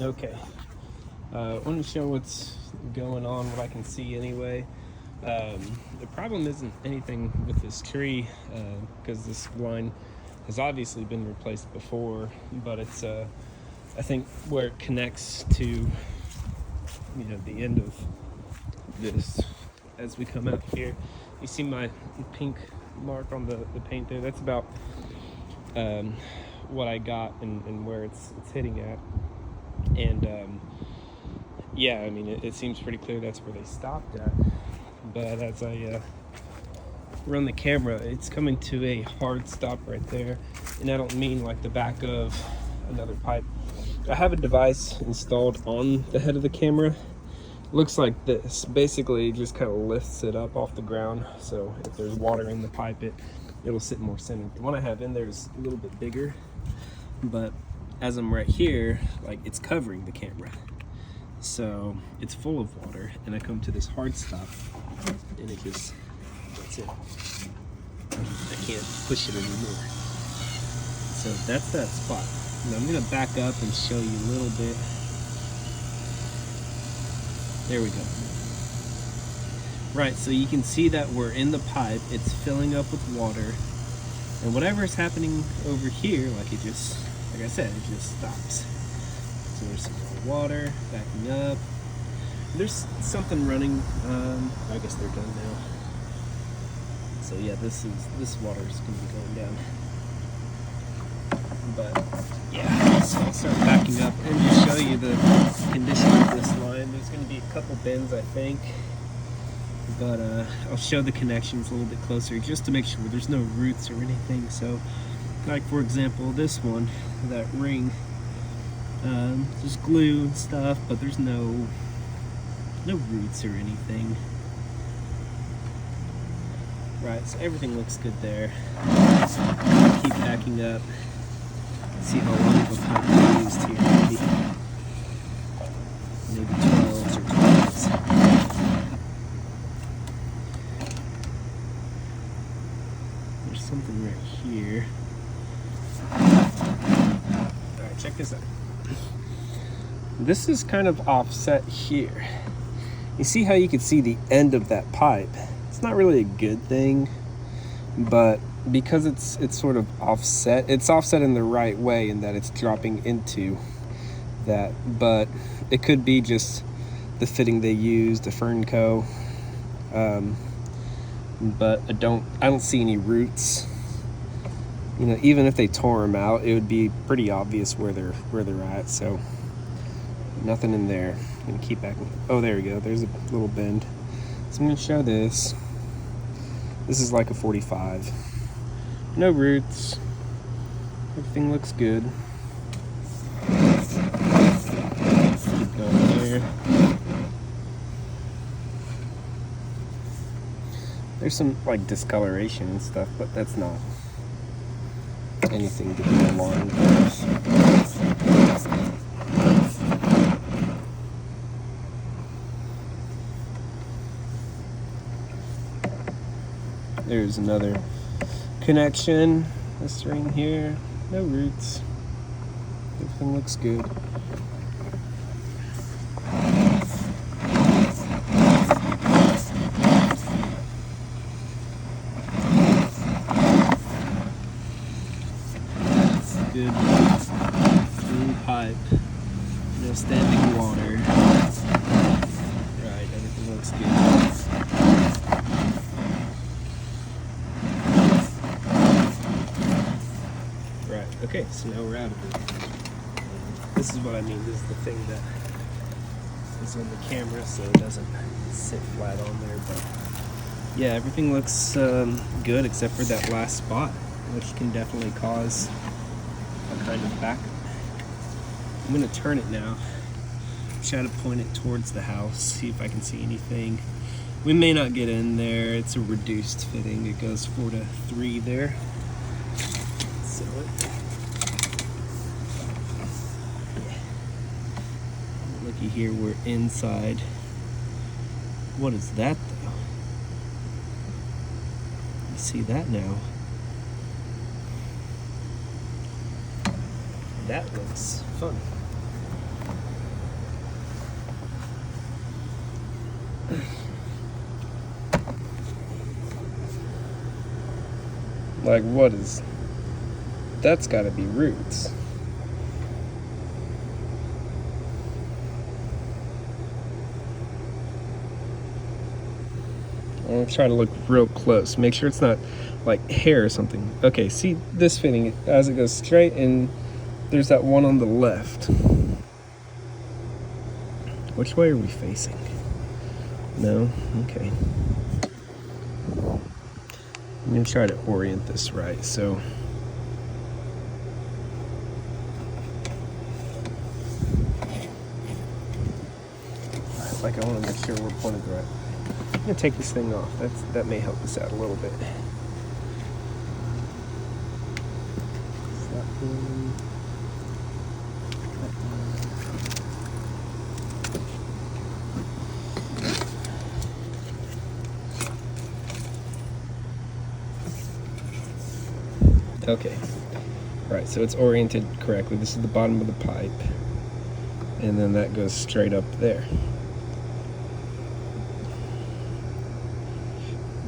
Okay. I want to show what's going on, what I can see anyway. The problem isn't anything with this tree, because this line has obviously been replaced before, but it's I think where it connects to the end of this. As we come out here, you see my pink mark on the paint there. That's about what I got and where it's hitting at. And yeah, I mean, it seems pretty clear that's where they stopped at. But as I run the camera, it's coming to a hard stop right there. And I don't mean like the back of another pipe. I have a device installed on the head of the camera. It looks like this. Basically, it just kind of lifts it up off the ground. So if there's water in the pipe, it'll sit more centered. The one I have in there is a little bit bigger, but as I'm right here, like, it's covering the camera. So it's full of water, and I come to this hard stop, and that's it. I can't push it anymore. So that's that spot. And I'm gonna back up and show you a little bit. There we go. Right, so you can see that we're in the pipe, it's filling up with water, and whatever is happening over here, like I said, it just stops. So there's some more water backing up. There's something running. I guess they're done now. So yeah, this water is going to be going down. But yeah, so I'll start backing up and just show you the condition of this line. There's going to be a couple bends, I think. But I'll show the connections a little bit closer just to make sure there's no roots or anything. So, like for example, this one, that ring, there's glue and stuff, but there's no roots or anything. Right, so everything looks good there. Keep backing up. See how long of a pipe I used here. Maybe 12s or 12s. There's something right here. Alright, check this out. This is kind of offset here. You see how you can see the end of that pipe? It's not really a good thing, but because it's sort of offset, it's offset in the right way in that it's dropping into that, but it could be just the fitting they used, the Fernco. But I don't see any roots. Even if they tore them out, it would be pretty obvious where they're at. So nothing in there. I'm gonna keep backing. Oh, there we go. There's a little bend. So I'm gonna show this. This is like a 45. No roots. Everything looks good. Keep going there. There's some like discoloration and stuff, but that's not anything to be alarmed with. There's another connection. This ring here, no roots. Everything looks good. Good clean pipe, no standing water. Right, everything looks good. Right, okay, so now we're out of it. This is what I mean. This is the thing that is on the camera, so it doesn't sit flat on there. But yeah, everything looks good except for that last spot, which can definitely cause a kind of backup. I'm gonna turn it now, try to point it towards the house, see if I can see anything. We may not get in there. It's a reduced fitting. It goes 4 to 3 there. So looky here, we're inside. What is that though? You see that now? That looks funny. Like, what is... That's gotta be roots. I'm gonna try to look real close. Make sure it's not like hair or something. Okay, see this fitting as it goes straight, and there's that one on the left. Which way are we facing? No? Okay. I'm gonna try to orient this right, so. Like I wanna make sure we're pointed the right way. I'm gonna take this thing off. That may help us out a little bit. Okay, right, so it's oriented correctly. This is the bottom of the pipe, and then that goes straight up there.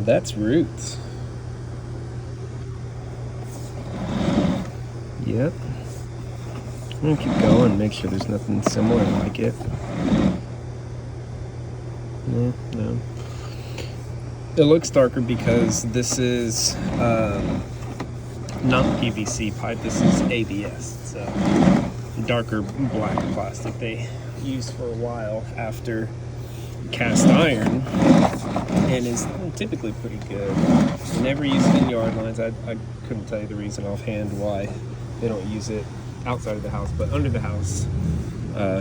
That's roots. Yep. I'm gonna keep going, make sure there's nothing similar like it. No. It looks darker because this is not PVC pipe, this is ABS. It's a darker black plastic they used for a while after cast iron, and is typically pretty good. I never use it in yard lines. I couldn't tell you the reason offhand why they don't use it outside of the house, but under the house,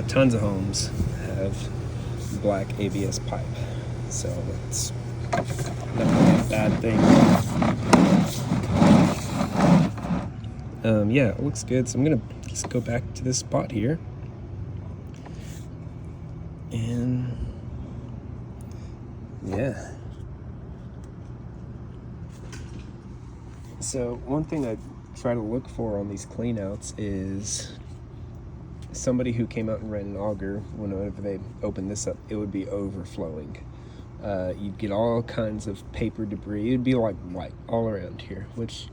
tons of homes have black ABS pipe, so it's not really a bad thing. Yeah, it looks good. So I'm gonna just go back to this spot here, and yeah. So one thing I try to look for on these cleanouts is somebody who came out and ran an auger. Whenever they open this up, it would be overflowing. You'd get all kinds of paper debris. It'd be like white all around here, which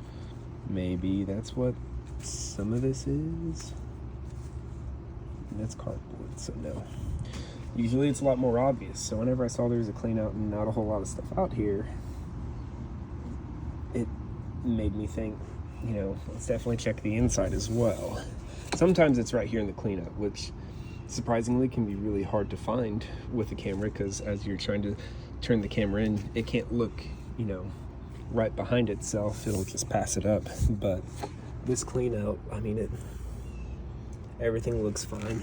maybe that's what some of this is. That's cardboard, so no. Usually it's a lot more obvious. So whenever I saw there was a clean out and not a whole lot of stuff out here, it made me think, you know, let's definitely check the inside as well. Sometimes it's right here in the cleanup, which surprisingly can be really hard to find with the camera, because as you're trying to turn the camera in, it can't look, you know, right behind itself. It'll just pass it up. But this clean out, I mean, everything looks fine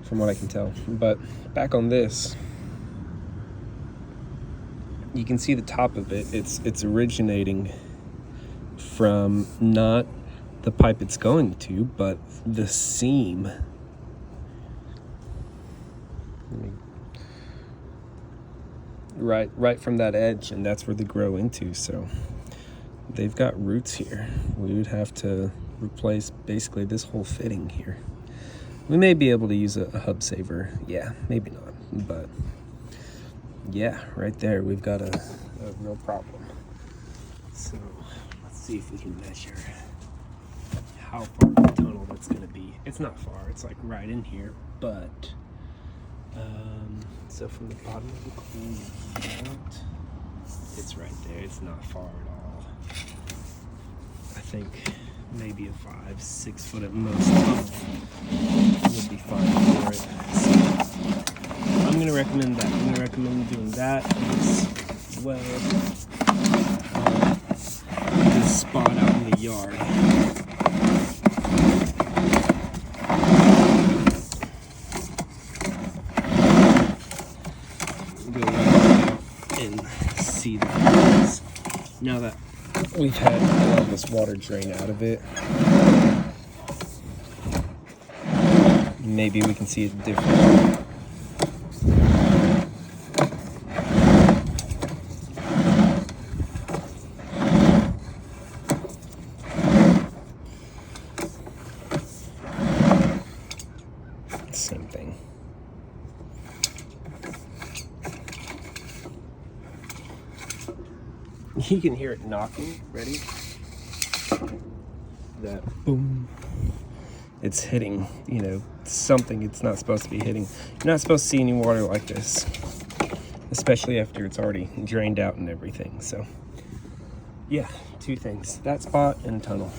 from what I can tell. But back on this, you can see the top of it. It's originating from not the pipe it's going to, but the seam. Right from that edge, and that's where they grow into. So they've got roots here. We would have to replace basically this whole fitting here. We may be able to use a hub saver. Yeah, maybe not, but yeah, right there we've got a real problem. So let's see if we can measure how far of the tunnel that's going to be. It's not far, it's like right in here, but so from the bottom of the cleanout, it's right there. It's not far at all. I think maybe a 5-6 foot at most would be fine for it. So I'm going to recommend that. I'm going to recommend doing that as well. This spot out in the yard. Go right out and see that. Now that we've had all this water drain out of it, maybe we can see it differently. Same thing. You can hear it knocking. Ready? That boom. It's hitting, you know, something it's not supposed to be hitting. You're not supposed to see any water like this, especially after it's already drained out and everything. So yeah, two things, that spot and tunnel.